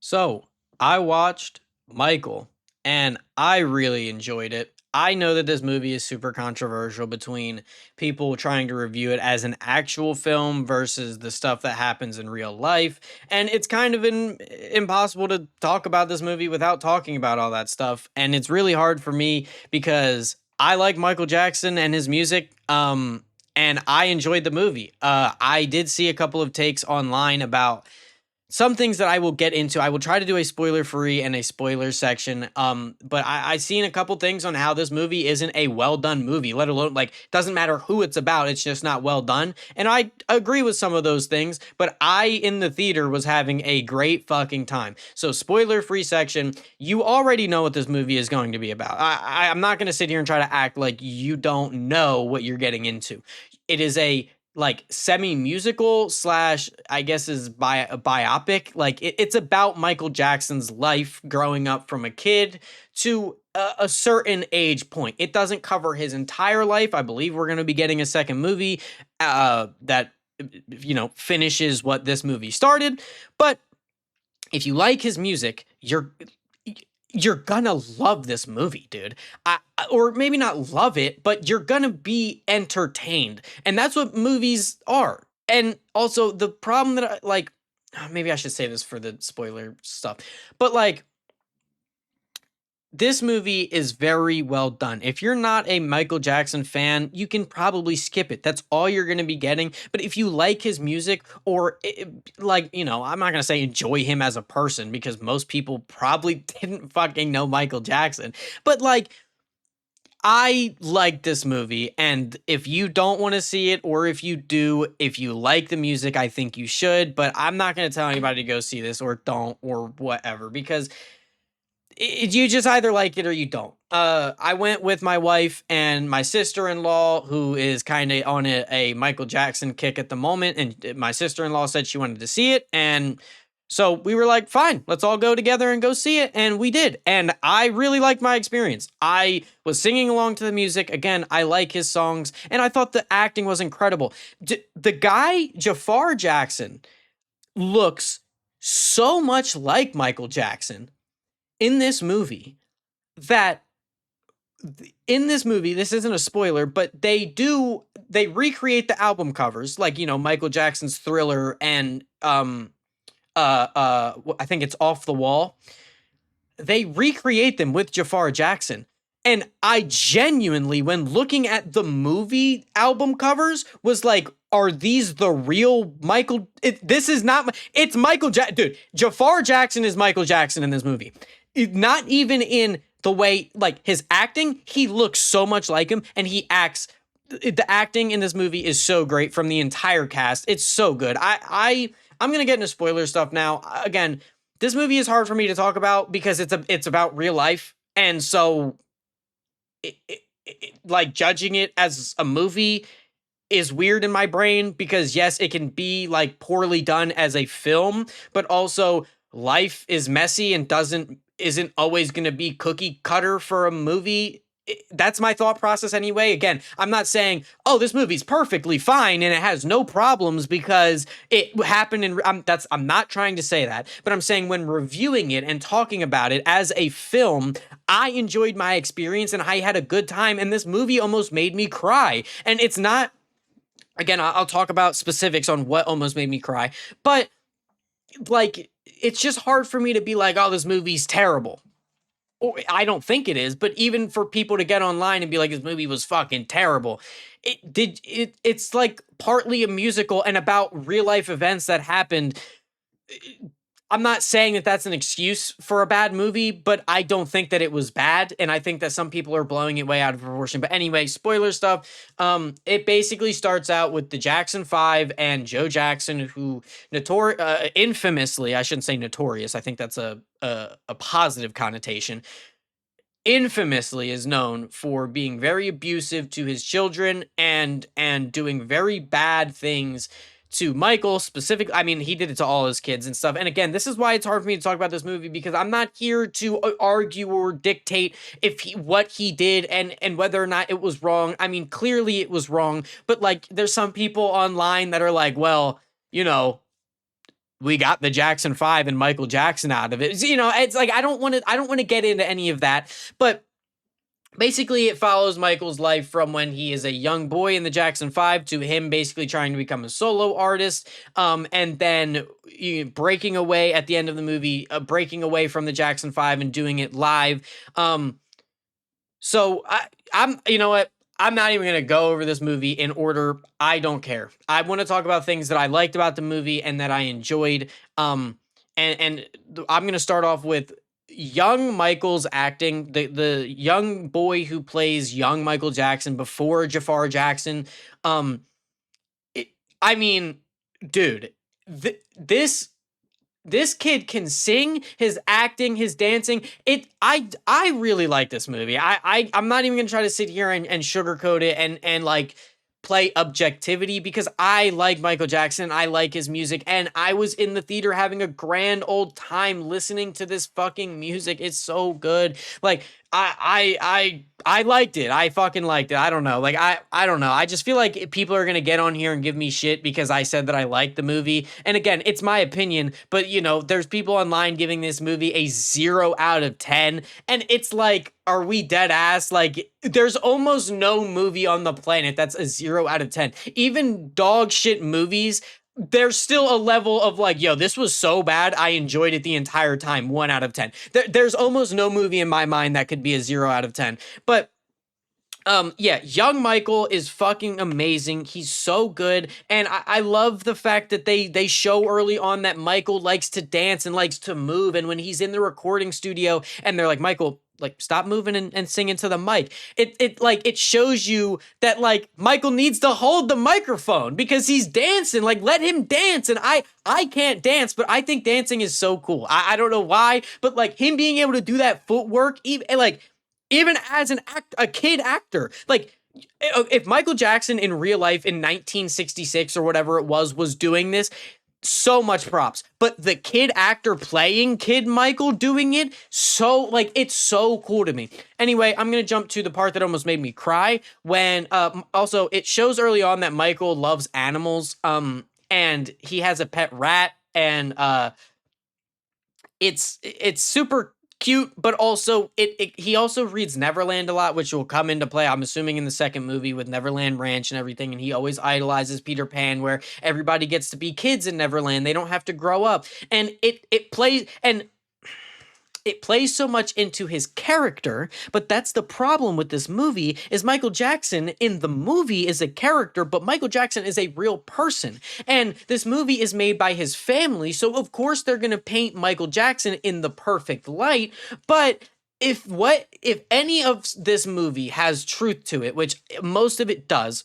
So I watched Michael and I really enjoyed it. I know that this movie is super controversial between people trying to review it as an actual film versus the stuff that happens in real life. And it's kind of impossible to talk about this movie without talking about all that stuff. And it's really hard for me because I like Michael Jackson and his music. And I enjoyed the movie. I did see a couple of takes online about some things that I will get into. I will try to do a spoiler free and a spoiler section. But I seen a couple things on how this movie isn't a well done movie, let alone like doesn't matter who it's about, it's just not well done. And I agree with some of those things, but I in the theater was having a great fucking time. So spoiler free section, you already know what this movie is going to be about. I'm not gonna sit here and try to act like you don't know what you're getting into. It is a like semi-musical slash I guess is a biopic. Like it's about Michael Jackson's life growing up from a kid to a certain age point. It doesn't cover his entire life. I believe we're going to be getting a second movie that finishes what this movie started. But if you like his music, you're gonna love this movie, dude. Or maybe not love it, but you're gonna be entertained, and that's what movies are. And also, the problem that maybe I should say this for the spoiler stuff, but like this movie is very well done. If you're not a Michael Jackson fan, you can probably skip it. That's all you're going to be getting. But if you like his music or I'm not going to say enjoy him as a person because most people probably didn't fucking know Michael Jackson. But like I like this movie, and if you don't want to see it, or if you do, if you like the music, I think you should. But I'm not going to tell anybody to go see this or don't or whatever because you just either like it or you don't. I went with my wife and my sister-in-law, who is kind of on a Michael Jackson kick at the moment, and my sister-in-law said she wanted to see it, and so we were like, fine, let's all go together and go see it, and we did, and I really liked my experience. I was singing along to the music. Again, I like his songs, and I thought the acting was incredible. The guy, Jafar Jackson, looks so much like Michael Jackson in this movie that this isn't a spoiler, but they recreate the album covers, like Michael Jackson's Thriller and I think it's Off the Wall. They recreate them with Jafar Jackson. And I genuinely, when looking at the movie album covers, was like, are these the real Michael? This is not, it's Michael Jackson. Dude, Jafar Jackson is Michael Jackson in this movie. Not even in the way, like his acting, he looks so much like him, and the acting in this movie is so great from the entire cast. It's so good. I'm gonna get into spoiler stuff now. Again, this movie is hard for me to talk about because it's about real life, and so like judging it as a movie is weird in my brain because yes, it can be like poorly done as a film, but also life is messy and isn't always going to be cookie cutter for a movie. That's my thought process anyway. Again, I'm not saying, oh, this movie's perfectly fine and it has no problems because it happened in I'm not trying to say that, but I'm saying when reviewing it and talking about it as a film, I enjoyed my experience and I had a good time, and this movie almost made me cry. And it's not, again, I'll talk about specifics on what almost made me cry, but like it's just hard for me to be like, oh, this movie's terrible. Or I don't think it is, but even for people to get online and be like, this movie was fucking terrible. It's like partly a musical and about real life events that happened. I'm not saying that that's an excuse for a bad movie, but I don't think that it was bad, and I think that some people are blowing it way out of proportion. But anyway, spoiler stuff. It basically starts out with the Jackson Five and Joe Jackson, who infamously, I shouldn't say notorious. I think that's a positive connotation. Infamously is known for being very abusive to his children and doing very bad things to Michael specifically. I mean, he did it to all his kids and stuff. And again, this is why it's hard for me to talk about this movie because I'm not here to argue or dictate what he did and whether or not it was wrong. I mean, clearly it was wrong, but like there's some people online that are like, well, you know, we got the Jackson 5 and Michael Jackson out of it. You know, it's like I don't want to get into any of that, but basically it follows Michael's life from when he is a young boy in the Jackson 5 to him basically trying to become a solo artist, and then breaking away at the end of the movie, breaking away from the Jackson 5 and doing it live. So I'm, you know what? I'm not even gonna go over this movie in order. I don't care. I want to talk about things that I liked about the movie and that I enjoyed. I'm gonna start off with young Michael's acting. The young boy who plays young Michael Jackson before Jafar Jackson. Um, it, I mean, dude, this kid can sing, his acting, his dancing. I really like this movie. I'm not even gonna try to sit here and sugarcoat it and like play objectivity, because I like Michael Jackson. I like his music, and I was in the theater having a grand old time listening to this fucking music. It's so good. Like I liked it. I fucking liked it. I don't know. Like I don't know. I just feel like people are gonna get on here and give me shit because I said that I liked the movie. And again, it's my opinion, but you know, there's people online giving this movie a 0 out of 10, and it's like, are we dead ass? Like, there's almost no movie on the planet that's a 0 out of 10. Even dog shit movies, there's still a level of like, yo, this was so bad, I enjoyed it the entire time. 1 out of 10. There's almost no movie in my mind that could be a 0 out of 10. But yeah, young Michael is fucking amazing. He's so good, and I love the fact that they show early on that Michael likes to dance and likes to move, and when he's in the recording studio and they're like, Michael, like, stop moving and sing into the mic. It like, it shows you that like Michael needs to hold the microphone because he's dancing. Like, let him dance. And I can't dance, but I think dancing is so cool. I don't know why, but like him being able to do that footwork, even as a kid actor, like if Michael Jackson in real life in 1966 or whatever it was doing this, so much props. But the kid actor playing Kid Michael doing it, so like, it's so cool to me. Anyway, I'm gonna jump to the part that almost made me cry when also it shows early on that Michael loves animals, and he has a pet rat, and it's super cute, but also he also reads Neverland a lot, which will come into play, I'm assuming, in the second movie with Neverland Ranch and everything. And he always idolizes Peter Pan, where everybody gets to be kids in Neverland. They don't have to grow up. And it plays so much into his character, but that's the problem with this movie, is Michael Jackson in the movie is a character, but Michael Jackson is a real person. And this movie is made by his family, so of course they're going to paint Michael Jackson in the perfect light. But if any of this movie has truth to it, which most of it does,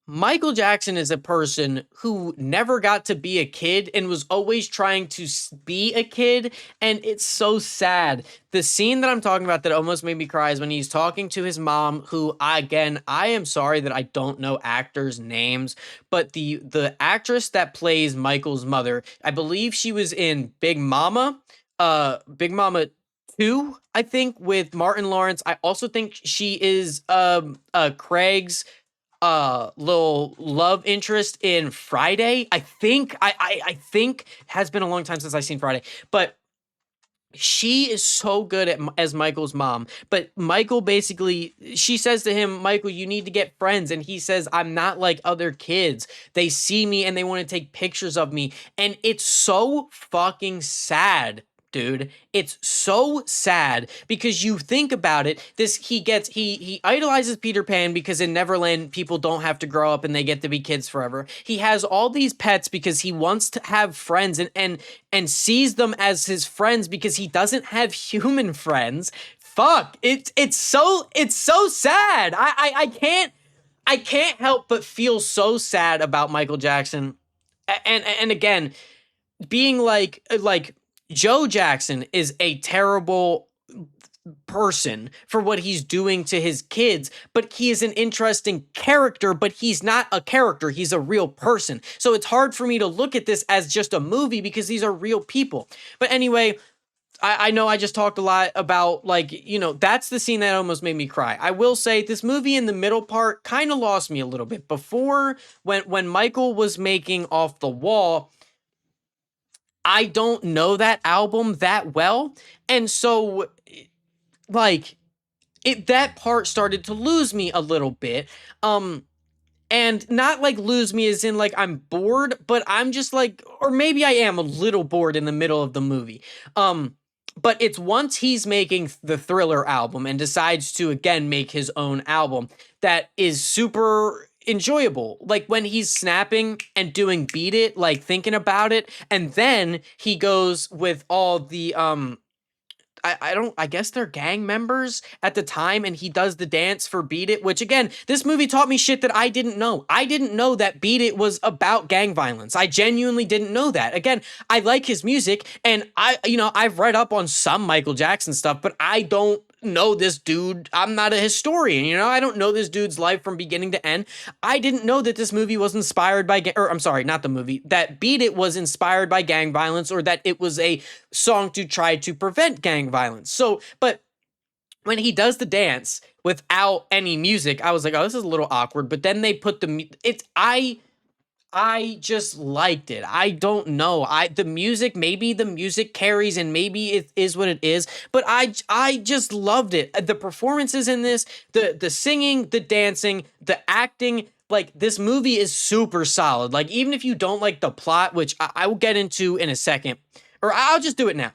Michael Jackson is a person who never got to be a kid and was always trying to be a kid, and it's so sad. The scene that I'm talking about that almost made me cry is when he's talking to his mom, who, again, I am sorry that I don't know actors' names, but the actress that plays Michael's mother, I believe she was in Big Mama 2, I think, with Martin Lawrence. I also think she is Craig's little love interest in Friday. I think, has been a long time since I've seen Friday, but she is so good as Michael's mom. But Michael basically, she says to him, Michael, you need to get friends. And he says, I'm not like other kids. They see me and they want to take pictures of me. And it's so fucking sad, dude. It's so sad, because you think about it, he idolizes Peter Pan because in Neverland people don't have to grow up and they get to be kids forever. He has all these pets because he wants to have friends, and sees them as his friends because he doesn't have human friends. Fuck, it's so sad. I can't help but feel so sad about Michael Jackson. And again, being like Joe Jackson is a terrible person for what he's doing to his kids, but he is an interesting character, but he's not a character, he's a real person. So it's hard for me to look at this as just a movie because these are real people. But anyway, I know I just talked a lot about, like, that's the scene that almost made me cry. I will say this movie in the middle part kind of lost me a little bit. Before, when Michael was making Off the Wall, I don't know that album that well. And so, like, that part started to lose me a little bit. And not like lose me as in like I'm bored, but I'm just like, or maybe I am a little bored in the middle of the movie. But it's once he's making the Thriller album and decides to again make his own album that is super enjoyable. Like when he's snapping and doing Beat It, like thinking about it, and then he goes with all the I guess they're gang members at the time, and he does the dance for Beat It, which again, this movie taught me shit that I didn't know. I didn't know that Beat It was about gang violence. I genuinely didn't know that. Again, I like his music, and I've read up on some Michael Jackson stuff, but I don't know this dude. I'm not a historian, I don't know this dude's life from beginning to end. I didn't know that this movie was inspired by, or I'm sorry, not the movie, that Beat It was inspired by gang violence, or that it was a song to try to prevent gang violence. So, but when he does the dance without any music, I was like, oh, this is a little awkward. But then they put I just liked it. I don't know. Maybe the music carries and maybe it is what it is, but I just loved it. The performances in this, the singing, the dancing, the acting, like this movie is super solid. Like even if you don't like the plot, which I will get into in a second, or I'll just do it now.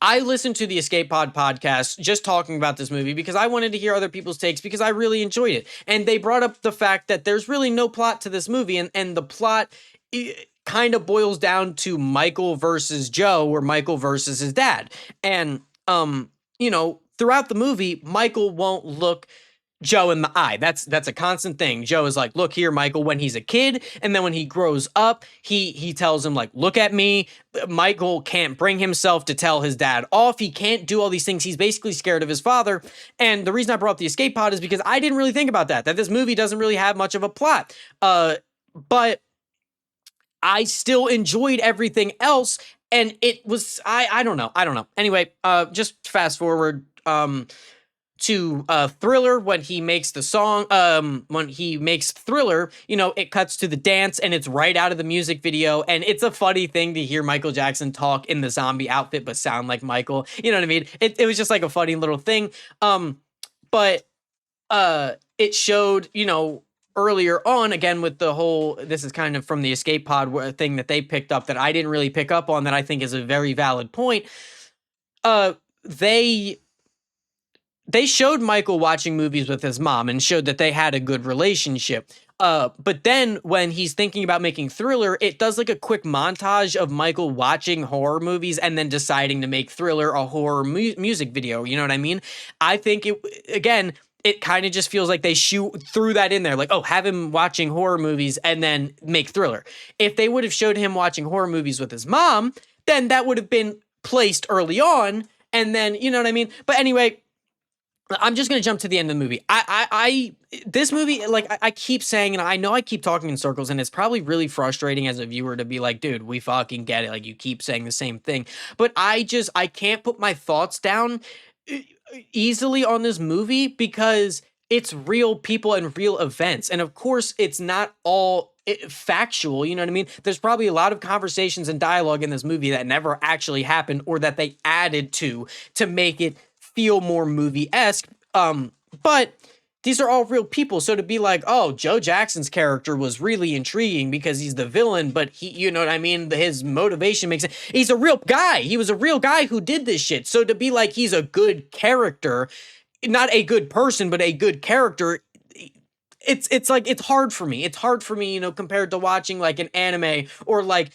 I listened to the Escape Pod podcast just talking about this movie because I wanted to hear other people's takes because I really enjoyed it. And they brought up the fact that there's really no plot to this movie, and the plot kind of boils down to Michael versus Joe, or Michael versus his dad. And throughout the movie, Michael won't look Joe in the eye. That's a constant thing. Joe is like, look here, Michael, when he's a kid, and then when he grows up, he tells him like, look at me. Michael can't bring himself to tell his dad off. He can't do all these things. He's basically scared of his father. And the reason I brought up the escape pod is because I didn't really think about that this movie doesn't really have much of a plot. But I still enjoyed everything else, and it was I don't know. Anyway, just fast forward to Thriller. When he makes the song, when he makes Thriller, it cuts to the dance, and it's right out of the music video, and it's a funny thing to hear Michael Jackson talk in the zombie outfit but sound like Michael. You know what I mean? It was just like a funny little thing. But it showed, earlier on, again with the whole, this is kind of from the escape pod thing that they picked up that I didn't really pick up on, that I think is a very valid point. They showed Michael watching movies with his mom and showed that they had a good relationship. But then when he's thinking about making Thriller, it does like a quick montage of Michael watching horror movies and then deciding to make Thriller a horror music video. You know what I mean? I think it kind of just feels like they threw that in there. Like, oh, have him watching horror movies and then make Thriller. If they would have showed him watching horror movies with his mom, then that would have been placed early on. And then, you know what I mean? But anyway, I'm just going to jump to the end of the movie. This movie, like I keep saying, and I know I keep talking in circles, and it's probably really frustrating as a viewer to be like, dude, we fucking get it. Like you keep saying the same thing, but I can't put my thoughts down easily on this movie because it's real people and real events. And of course it's not all factual, you know what I mean? There's probably a lot of conversations and dialogue in this movie that never actually happened, or that they added to make it feel more movie-esque. But these are all real people. So to be like, oh, Joe Jackson's character was really intriguing because he's the villain, but he, you know what I mean? His motivation makes sense. He's a real guy. He was a real guy who did this shit. So to be like, he's a good character, not a good person, but a good character, it's like, it's hard for me. It's hard for me, compared to watching like an anime or like,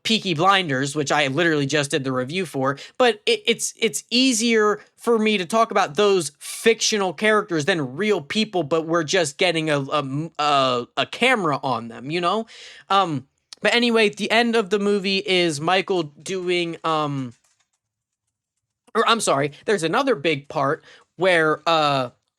Peaky Blinders, which I literally just did the review for. But it's easier for me to talk about those fictional characters than real people, but we're just getting a camera on them, But anyway, the end of the movie is Michael doing or I'm sorry, there's another big part where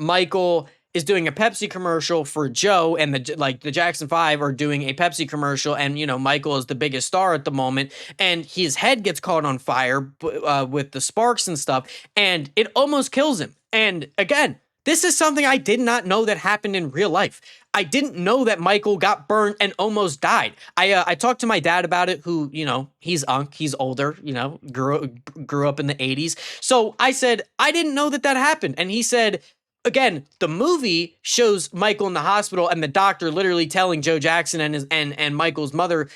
Michael is doing a Pepsi commercial for Joe, and the Jackson 5 are doing a Pepsi commercial, and Michael is the biggest star at the moment, and his head gets caught on fire with the sparks and stuff, and it almost kills him. And again, this is something I did not know that happened in real life. I didn't know that Michael got burned and almost died. I talked to my dad about it, who, he's older, grew up in the 80s. So I said, I didn't know that happened. And he said, again, the movie shows Michael in the hospital and the doctor literally telling Joe Jackson and Michael's mother,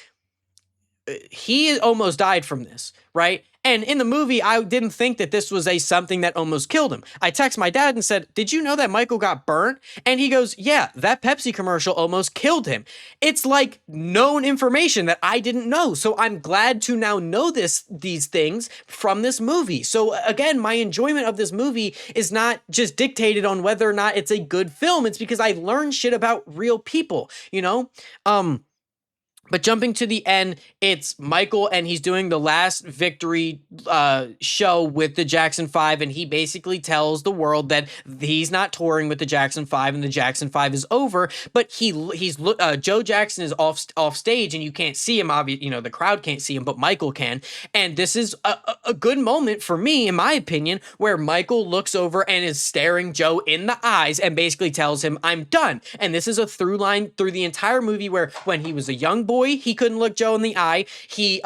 he almost died from this, right? And in the movie, I didn't think that this was something that almost killed him. I text my dad and said, did you know that Michael got burnt? And he goes, yeah, that Pepsi commercial almost killed him. It's like known information that I didn't know. So I'm glad to now know these things from this movie. So again, my enjoyment of this movie is not just dictated on whether or not it's a good film. It's because I learned shit about real people, But jumping to the end, it's Michael, and he's doing the last victory show with the Jackson 5, and he basically tells the world that he's not touring with the Jackson 5, and the Jackson 5 is over. But Joe Jackson is off stage, and you can't see him. Obviously, the crowd can't see him, but Michael can. And this is a good moment for me, in my opinion, where Michael looks over and is staring Joe in the eyes and basically tells him, "I'm done." And this is a through line through the entire movie, where when he was a young boy, he couldn't look Joe in the eye. He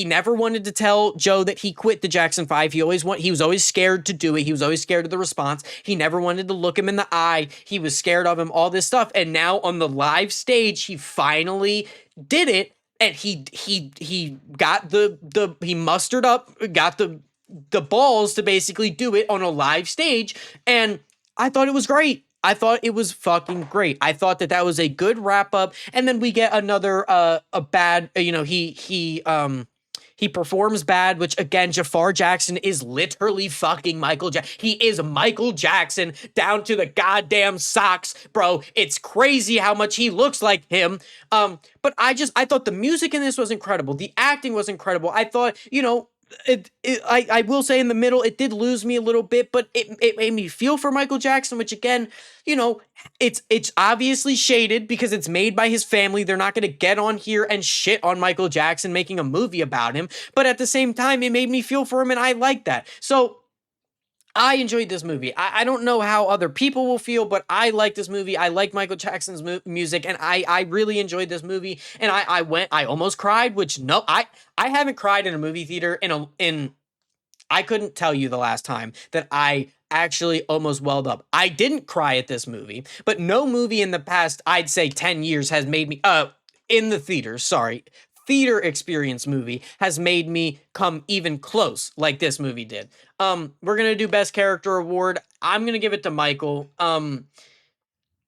never wanted to tell Joe that he quit the Jackson 5. He was always scared to do it. He was always scared of the response. He never wanted to look him in the eye. He was scared of him, all this stuff. And now on the live stage, he finally did it. And he got he mustered up, got the balls to basically do it on a live stage. And I thought it was great. I thought it was fucking great. I thought that was a good wrap up, and then we get another a bad. He performs bad, which again, Jafar Jackson is literally fucking Michael Jackson. He is Michael Jackson down to the goddamn socks, bro. It's crazy how much he looks like him. But I thought the music in this was incredible. The acting was incredible. I thought, I will say in the middle, it did lose me a little bit, but it made me feel for Michael Jackson, which again, it's obviously shaded because it's made by his family. They're not going to get on here and shit on Michael Jackson making a movie about him. But at the same time, it made me feel for him, and I like that. So I enjoyed this movie. I don't know how other people will feel, but I like this movie. I like Michael Jackson's music, and I really enjoyed this movie. And I almost cried, which no, I haven't cried in a movie theater in I couldn't tell you the last time that I actually almost welled up. I didn't cry at this movie, but no movie in the past, I'd say 10 years has made me in the theaters, sorry. Theater experience movie has made me come even close like this movie did. We're going to do best character award. I'm going to give it to Michael.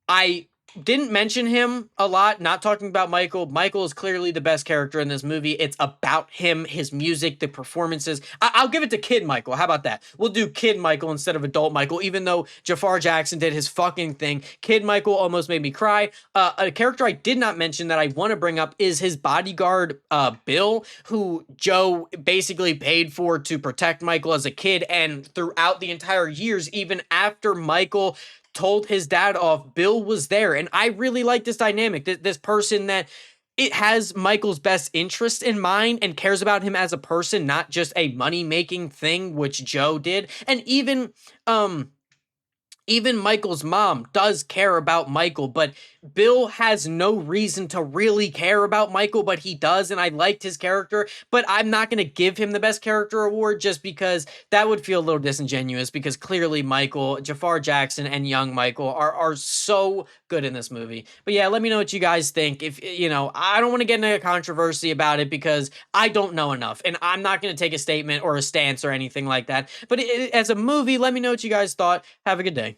I didn't mention him a lot, not talking about Michael. Michael is clearly the best character in this movie. It's about him, his music, the performances. I'll give it to Kid Michael. How about that? We'll do Kid Michael instead of Adult Michael, even though Jafar Jackson did his fucking thing. Kid Michael almost made me cry. A character I did not mention that I want to bring up is his bodyguard, Bill, who Joe basically paid for to protect Michael as a kid, and throughout the entire years, even after Michael told his dad off, Bill was there. And I really like this dynamic. This person that it has Michael's best interest in mind and cares about him as a person, not just a money-making thing, which Joe did. And even Michael's mom does care about Michael, but Bill has no reason to really care about Michael, but he does, and I liked his character. But I'm not going to give him the best character award just because that would feel a little disingenuous, because clearly Michael, Jafar Jackson, and young Michael are so good in this movie. But yeah, let me know what you guys think. If, I don't want to get into a controversy about it because I don't know enough, and I'm not going to take a statement or a stance or anything like that. But as a movie, let me know what you guys thought. Have a good day.